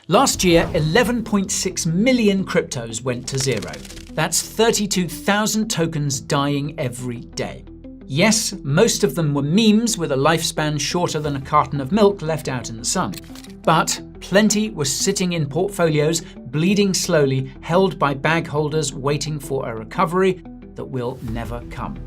Last year, 11.6 million cryptos went to zero. That's 32,000 tokens dying every day. Yes, most of them were memes with a lifespan shorter than a carton of milk left out in the sun. But plenty were sitting in portfolios, bleeding slowly, held by bag holders waiting for a recovery that will never come.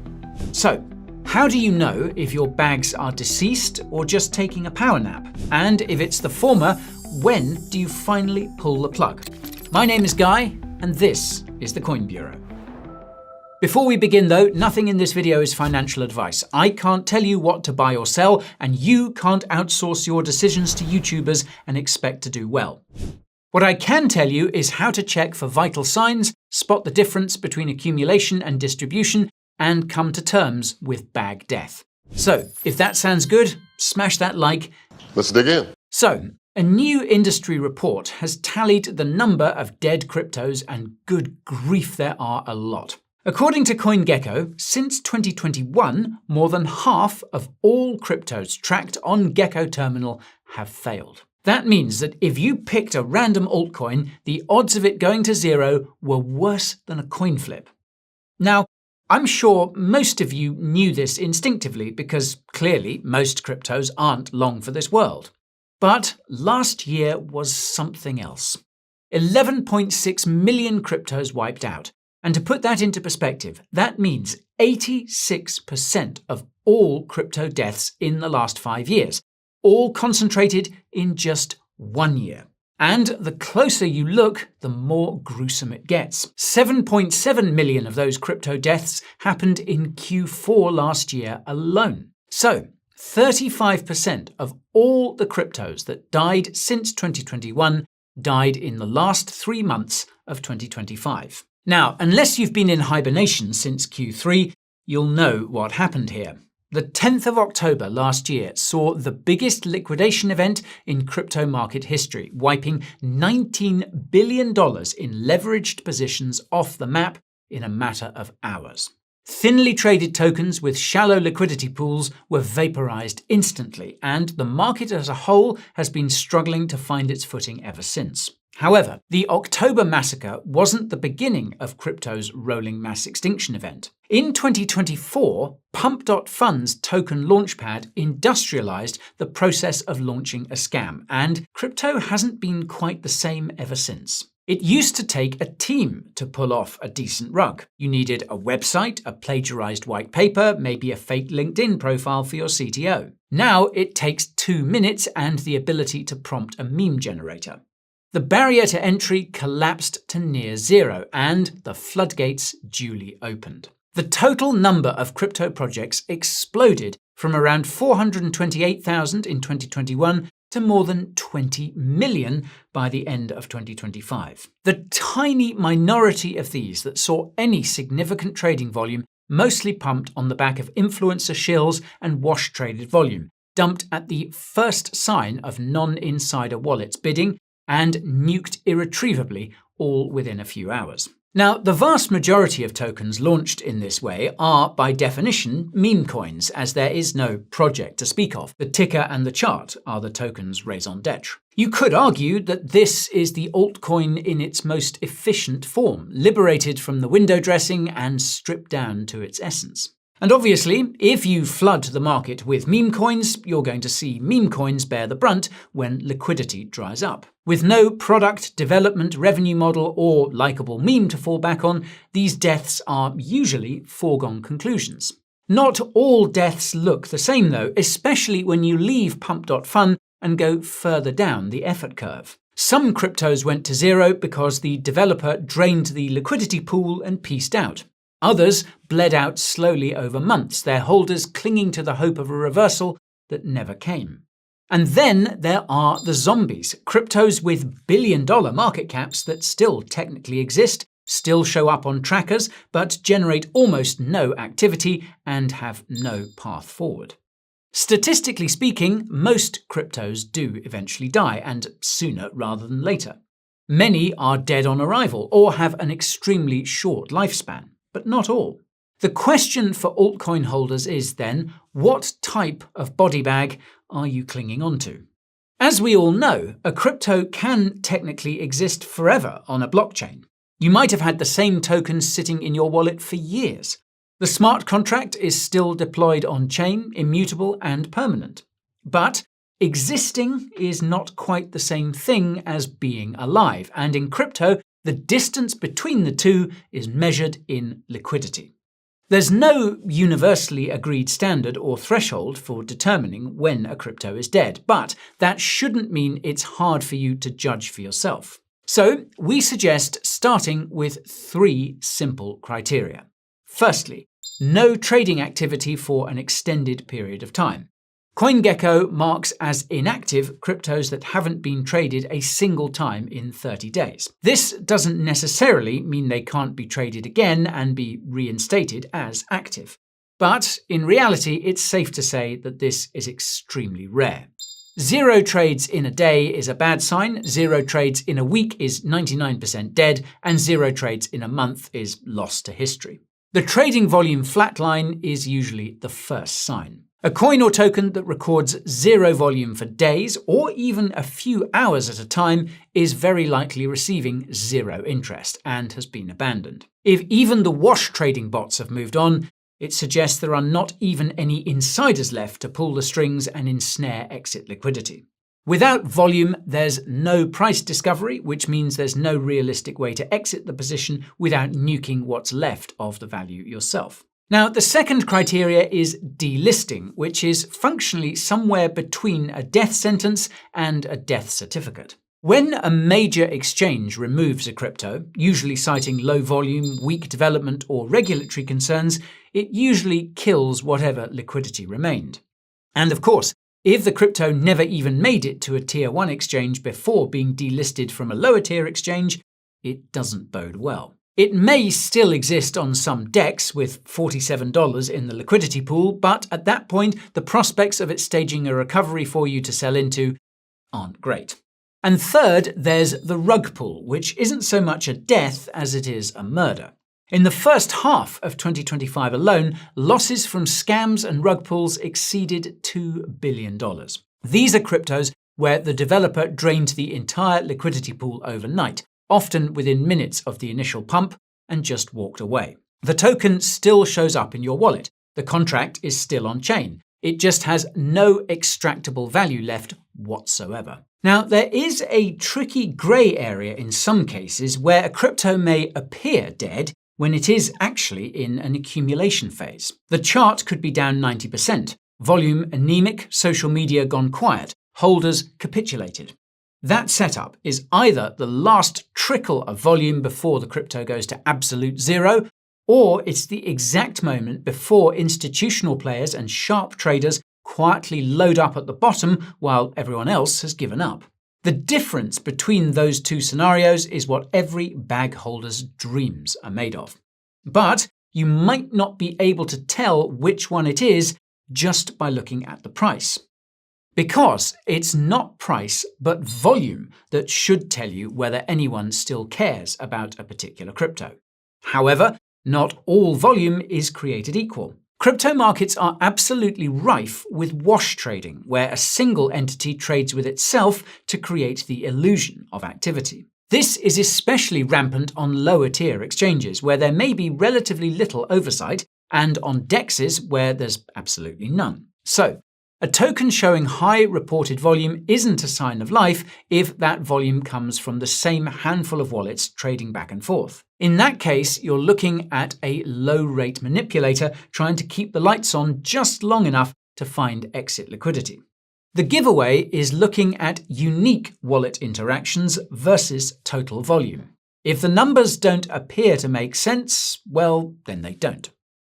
So, how do you know if your bags are deceased or just taking a power nap? And if it's the former, when do you finally pull the plug? My name is Guy, and this is the Coin Bureau. Before we begin though, nothing in this video is financial advice. I can't tell you what to buy or sell, and you can't outsource your decisions to YouTubers and expect to do well. What I can tell you is how to check for vital signs, spot the difference between accumulation and distribution, and come to terms with bag death. So, if that sounds good, smash that like. Let's dig in. So, a new industry report has tallied the number of dead cryptos, and good grief, there are a lot. According to CoinGecko, since 2021, more than half of all cryptos tracked on Gecko Terminal have failed. That means that if you picked a random altcoin, the odds of it going to zero were worse than a coin flip. Now, I'm sure most of you knew this instinctively because clearly most cryptos aren't long for this world. But last year was something else. 11.6 million cryptos wiped out. And to put that into perspective, that means 86% of all crypto deaths in the last 5 years, all concentrated in just 1 year. And the closer you look, the more gruesome it gets. 7.7 million of those crypto deaths happened in Q4 last year alone. So, 35% of all the cryptos that died since 2021 died in the last 3 months of 2025. Now, unless you've been in hibernation since Q3, you'll know what happened here. The 10th of October last year saw the biggest liquidation event in crypto market history, wiping $19 billion in leveraged positions off the map in a matter of hours. Thinly traded tokens with shallow liquidity pools were vaporized instantly, and the market as a whole has been struggling to find its footing ever since. However, the October massacre wasn't the beginning of crypto's rolling mass extinction event. In 2024, Pump.Fund's token launchpad industrialized the process of launching a scam, and crypto hasn't been quite the same ever since. It used to take a team to pull off a decent rug. You needed a website, a plagiarized white paper, maybe a fake LinkedIn profile for your CTO. Now it takes 2 minutes and the ability to prompt a meme generator. The barrier to entry collapsed to near zero, and the floodgates duly opened. The total number of crypto projects exploded from around 428,000 in 2021 to more than 20 million by the end of 2025. The tiny minority of these that saw any significant trading volume mostly pumped on the back of influencer shills and wash-traded volume, dumped at the first sign of non-insider wallets bidding, and nuked irretrievably, all within a few hours. Now, the vast majority of tokens launched in this way are, by definition, meme coins, as there is no project to speak of. The ticker and the chart are the token's raison d'etre. You could argue that this is the altcoin in its most efficient form, liberated from the window dressing and stripped down to its essence. And obviously, if you flood the market with meme coins, you're going to see meme coins bear the brunt when liquidity dries up. With no product, development, revenue model, or likable meme to fall back on, these deaths are usually foregone conclusions. Not all deaths look the same though, especially when you leave Pump.Fund and go further down the effort curve. Some cryptos went to zero because the developer drained the liquidity pool and peaced out. Others bled out slowly over months, their holders clinging to the hope of a reversal that never came. And then there are the zombies, cryptos with billion-dollar market caps that still technically exist, still show up on trackers, but generate almost no activity and have no path forward. Statistically speaking, most cryptos do eventually die, and sooner rather than later. Many are dead on arrival or have an extremely short lifespan. But not all. The question for altcoin holders is then, what type of body bag are you clinging onto? As we all know, a crypto can technically exist forever on a blockchain. You might have had the same tokens sitting in your wallet for years. The smart contract is still deployed on-chain, immutable and permanent. But existing is not quite the same thing as being alive, and in crypto, the distance between the two is measured in liquidity. There's no universally agreed standard or threshold for determining when a crypto is dead, but that shouldn't mean it's hard for you to judge for yourself. So we suggest starting with 3 simple criteria. Firstly, no trading activity for an extended period of time. CoinGecko marks as inactive cryptos that haven't been traded a single time in 30 days. This doesn't necessarily mean they can't be traded again and be reinstated as active. But in reality, it's safe to say that this is extremely rare. 0 trades in a day is a bad sign, 0 trades in a week is 99% dead, and 0 trades in a month is lost to history. The trading volume flatline is usually the first sign. A coin or token that records 0 volume for days or even a few hours at a time is very likely receiving 0 interest and has been abandoned. If even the wash trading bots have moved on, it suggests there are not even any insiders left to pull the strings and ensnare exit liquidity. Without volume, there's no price discovery, which means there's no realistic way to exit the position without nuking what's left of the value yourself. Now, the second criteria is delisting, which is functionally somewhere between a death sentence and a death certificate. When a major exchange removes a crypto, usually citing low volume, weak development, or regulatory concerns, it usually kills whatever liquidity remained. And of course, if the crypto never even made it to a Tier 1 exchange before being delisted from a lower tier exchange, it doesn't bode well. It may still exist on some DEX with $47 in the liquidity pool, but at that point, the prospects of it staging a recovery for you to sell into aren't great. And third, there's the rug pull, which isn't so much a death as it is a murder. In the first half of 2025 alone, losses from scams and rug pulls exceeded $2 billion. These are cryptos where the developer drained the entire liquidity pool overnight, often within minutes of the initial pump, and just walked away. The token still shows up in your wallet. The contract is still on chain. It just has no extractable value left whatsoever. Now, there is a tricky grey area in some cases where a crypto may appear dead when it is actually in an accumulation phase. The chart could be down 90%, volume anemic, social media gone quiet, holders capitulated. That setup is either the last trickle of volume before the crypto goes to absolute zero, or it's the exact moment before institutional players and sharp traders quietly load up at the bottom while everyone else has given up. The difference between those two scenarios is what every bag holder's dreams are made of. But you might not be able to tell which one it is just by looking at the price. Because it's not price, but volume that should tell you whether anyone still cares about a particular crypto. However, not all volume is created equal. Crypto markets are absolutely rife with wash trading, where a single entity trades with itself to create the illusion of activity. This is especially rampant on lower tier exchanges, where there may be relatively little oversight, and on DEXs where there's absolutely none. So, a token showing high reported volume isn't a sign of life if that volume comes from the same handful of wallets trading back and forth. In that case, you're looking at a low-rate manipulator trying to keep the lights on just long enough to find exit liquidity. The giveaway is looking at unique wallet interactions versus total volume. If the numbers don't appear to make sense, well, then they don't.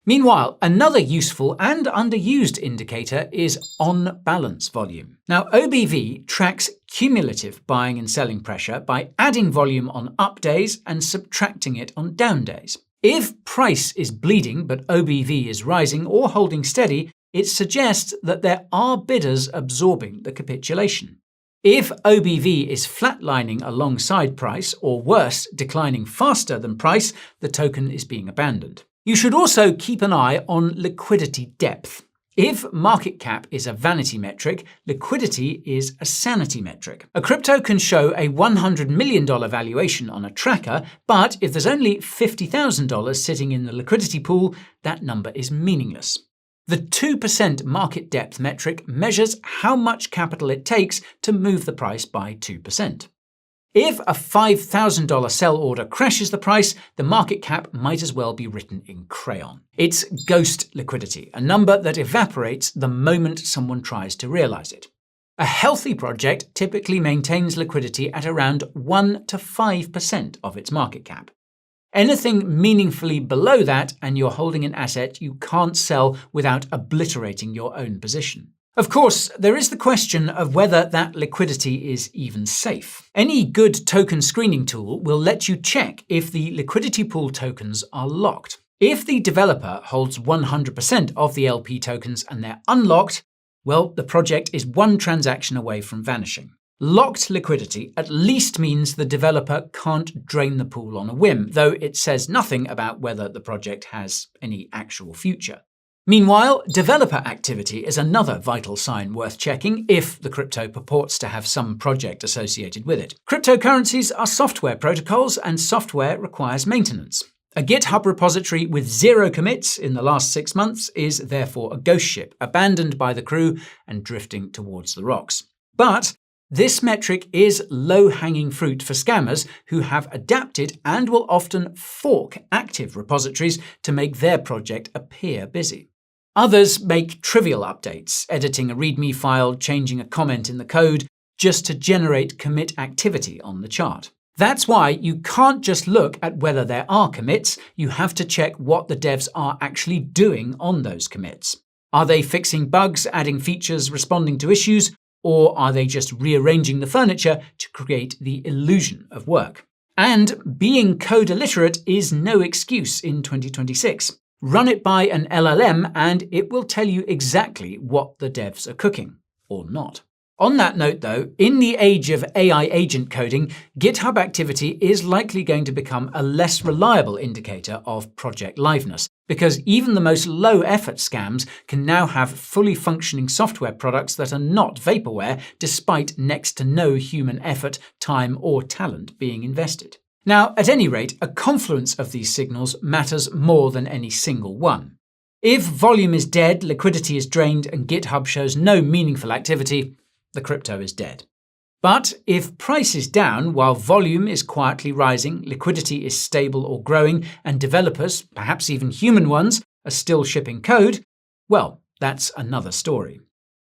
Meanwhile, another useful and underused indicator is on-balance volume. Now, OBV tracks cumulative buying and selling pressure by adding volume on up days and subtracting it on down days. If price is bleeding but OBV is rising or holding steady, it suggests that there are bidders absorbing the capitulation. If OBV is flatlining alongside price, or worse, declining faster than price, the token is being abandoned. You should also keep an eye on liquidity depth. If market cap is a vanity metric, liquidity is a sanity metric. A crypto can show a $100 million valuation on a tracker, but if there's only $50,000 sitting in the liquidity pool, that number is meaningless. The 2% market depth metric measures how much capital it takes to move the price by 2%. If a $5,000 sell order crashes the price, the market cap might as well be written in crayon. It's ghost liquidity, a number that evaporates the moment someone tries to realize it. A healthy project typically maintains liquidity at around 1 to 5% of its market cap. Anything meaningfully below that, and you're holding an asset you can't sell without obliterating your own position. Of course, there is the question of whether that liquidity is even safe. Any good token screening tool will let you check if the liquidity pool tokens are locked. If the developer holds 100% of the LP tokens and they're unlocked, well, the project is one transaction away from vanishing. Locked liquidity at least means the developer can't drain the pool on a whim, though it says nothing about whether the project has any actual future. Meanwhile, developer activity is another vital sign worth checking if the crypto purports to have some project associated with it. Cryptocurrencies are software protocols, and software requires maintenance. A GitHub repository with 0 commits in the last 6 months is therefore a ghost ship, abandoned by the crew and drifting towards the rocks. But this metric is low-hanging fruit for scammers who have adapted and will often fork active repositories to make their project appear busy. Others make trivial updates, editing a README file, changing a comment in the code, just to generate commit activity on the chart. That's why you can't just look at whether there are commits, you have to check what the devs are actually doing on those commits. Are they fixing bugs, adding features, responding to issues, or are they just rearranging the furniture to create the illusion of work? And being code illiterate is no excuse in 2026. Run it by an LLM and it will tell you exactly what the devs are cooking, or not. On that note though, in the age of AI agent coding, GitHub activity is likely going to become a less reliable indicator of project liveness, because even the most low-effort scams can now have fully functioning software products that are not vaporware, despite next to no human effort, time, or talent being invested. Now, at any rate, a confluence of these signals matters more than any single one. If volume is dead, liquidity is drained, and GitHub shows no meaningful activity, the crypto is dead. But if price is down while volume is quietly rising, liquidity is stable or growing, and developers, perhaps even human ones, are still shipping code, well, that's another story.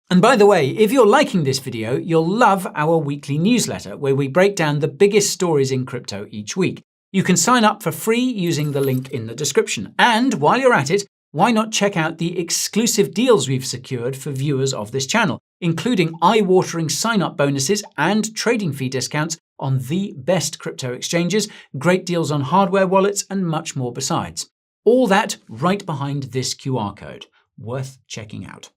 And by the way, if you're liking this video, you'll love our weekly newsletter, where we break down the biggest stories in crypto each week. You can sign up for free using the link in the description. And while you're at it, why not check out the exclusive deals we've secured for viewers of this channel, including eye-watering sign-up bonuses and trading fee discounts on the best crypto exchanges, great deals on hardware wallets, and much more besides. All that right behind this QR code. Worth checking out.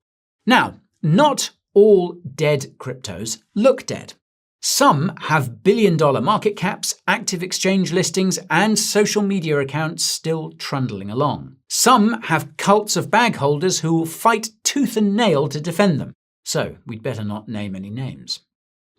Now, not all dead cryptos look dead. Some have billion-dollar market caps, active exchange listings, and social media accounts still trundling along. Some have cults of bag holders who will fight tooth and nail to defend them, so we'd better not name any names.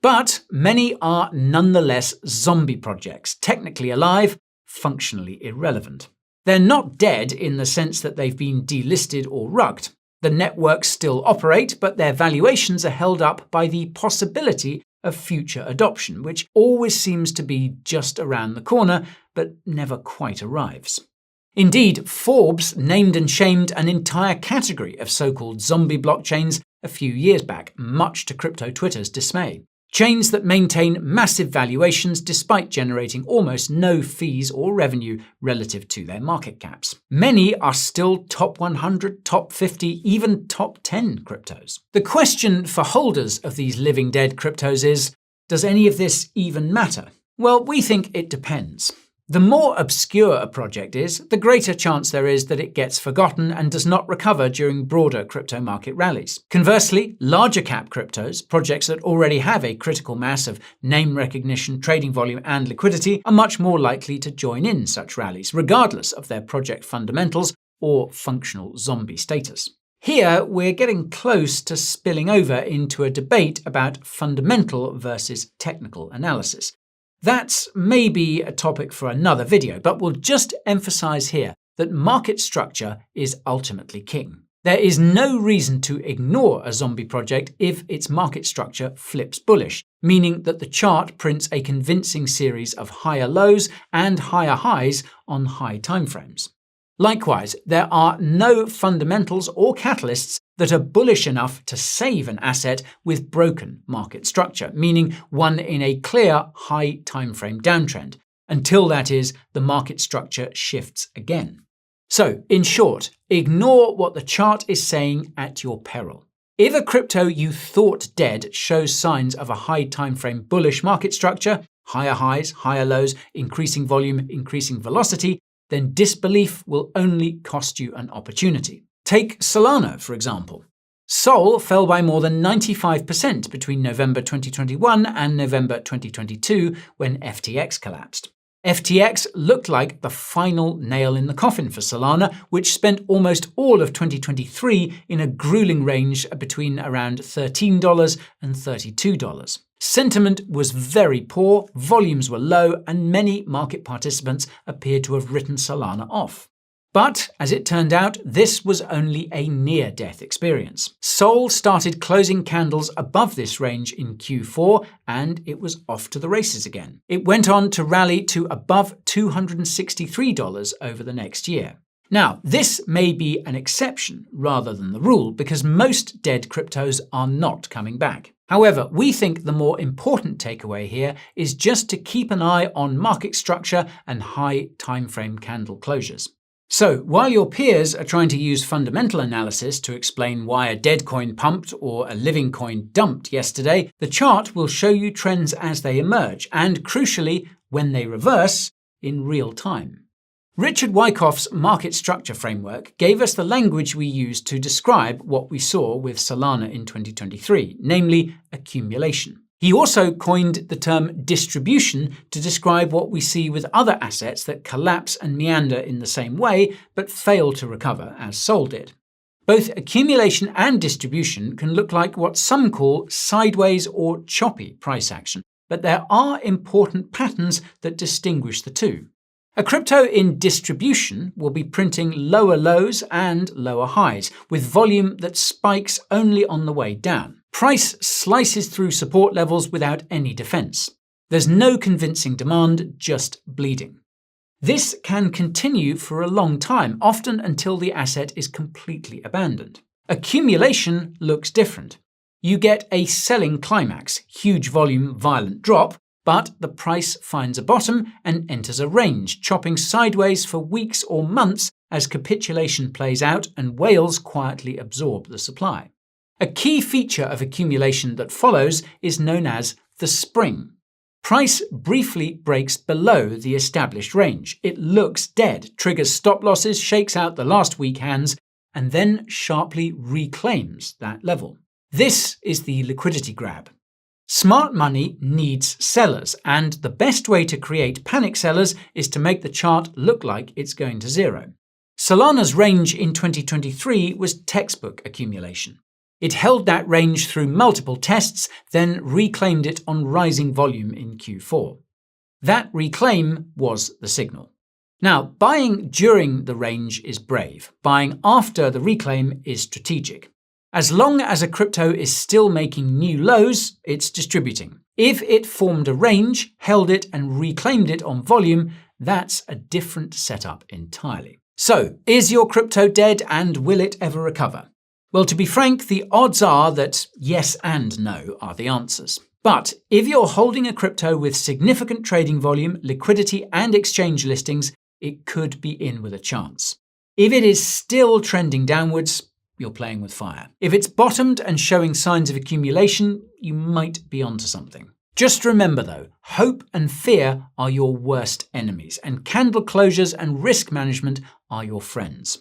But many are nonetheless zombie projects, technically alive, functionally irrelevant. They're not dead in the sense that they've been delisted or rugged. The networks still operate, but their valuations are held up by the possibility of future adoption, which always seems to be just around the corner, but never quite arrives. Indeed, Forbes named and shamed an entire category of so-called zombie blockchains a few years back, much to crypto Twitter's dismay. Chains that maintain massive valuations despite generating almost no fees or revenue relative to their market caps. Many are still top 100, top 50, even top 10 cryptos. The question for holders of these living dead cryptos is, does any of this even matter? Well, we think it depends. The more obscure a project is, the greater chance there is that it gets forgotten and does not recover during broader crypto market rallies. Conversely, larger cap cryptos, projects that already have a critical mass of name recognition, trading volume, and liquidity, are much more likely to join in such rallies, regardless of their project fundamentals or functional zombie status. Here, we're getting close to spilling over into a debate about fundamental versus technical analysis. That's maybe a topic for another video, but we'll just emphasize here that market structure is ultimately king. There is no reason to ignore a zombie project if its market structure flips bullish, meaning that the chart prints a convincing series of higher lows and higher highs on high timeframes. Likewise, there are no fundamentals or catalysts that are bullish enough to save an asset with broken market structure, meaning one in a clear high timeframe downtrend, until that is, the market structure shifts again. So, in short, ignore what the chart is saying at your peril. If a crypto you thought dead shows signs of a high timeframe bullish market structure, higher highs, higher lows, increasing volume, increasing velocity, then disbelief will only cost you an opportunity. Take Solana, for example. Sol fell by more than 95% between November 2021 and November 2022 when FTX collapsed. FTX looked like the final nail in the coffin for Solana, which spent almost all of 2023 in a grueling range between around $13 and $32. Sentiment was very poor, volumes were low, and many market participants appeared to have written Solana off. But, as it turned out, this was only a near-death experience. Sol started closing candles above this range in Q4, and it was off to the races again. It went on to rally to above $263 over the next year. Now, this may be an exception rather than the rule, because most dead cryptos are not coming back. However, we think the more important takeaway here is just to keep an eye on market structure and high timeframe candle closures. So, while your peers are trying to use fundamental analysis to explain why a dead coin pumped or a living coin dumped yesterday, the chart will show you trends as they emerge and, crucially, when they reverse, in real time. Richard Wyckoff's market structure framework gave us the language we used to describe what we saw with Solana in 2023, namely accumulation. He also coined the term distribution to describe what we see with other assets that collapse and meander in the same way but fail to recover, as Sol did. Both accumulation and distribution can look like what some call sideways or choppy price action, but there are important patterns that distinguish the two. A crypto in distribution will be printing lower lows and lower highs, with volume that spikes only on the way down. Price slices through support levels without any defense. There's no convincing demand, just bleeding. This can continue for a long time, often until the asset is completely abandoned. Accumulation looks different. You get a selling climax, huge volume, violent drop, but the price finds a bottom and enters a range, chopping sideways for weeks or months as capitulation plays out and whales quietly absorb the supply. A key feature of accumulation that follows is known as the spring. Price briefly breaks below the established range. It looks dead, triggers stop losses, shakes out the last weak hands, and then sharply reclaims that level. This is the liquidity grab. Smart money needs sellers, and the best way to create panic sellers is to make the chart look like it's going to zero. Solana's range in 2023 was textbook accumulation. It held that range through multiple tests, then reclaimed it on rising volume in Q4. That reclaim was the signal. Now, buying during the range is brave. Buying after the reclaim is strategic. As long as a crypto is still making new lows, it's distributing. If it formed a range, held it, and reclaimed it on volume, that's a different setup entirely. So, is your crypto dead and will it ever recover? Well, to be frank, the odds are that yes and no are the answers. But if you're holding a crypto with significant trading volume, liquidity, and exchange listings, it could be in with a chance. If it is still trending downwards, you're playing with fire. If it's bottomed and showing signs of accumulation, you might be onto something. Just remember though, hope and fear are your worst enemies, and candle closures and risk management are your friends.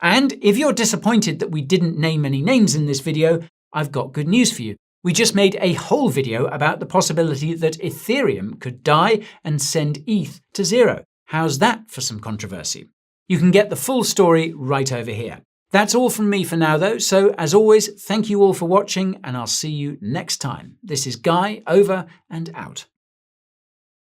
And if you're disappointed that we didn't name any names in this video, I've got good news for you. We just made a whole video about the possibility that Ethereum could die and send ETH to zero. How's that for some controversy? You can get the full story right over here. That's all from me for now though, so as always, thank you all for watching and I'll see you next time. This is Guy, over and out.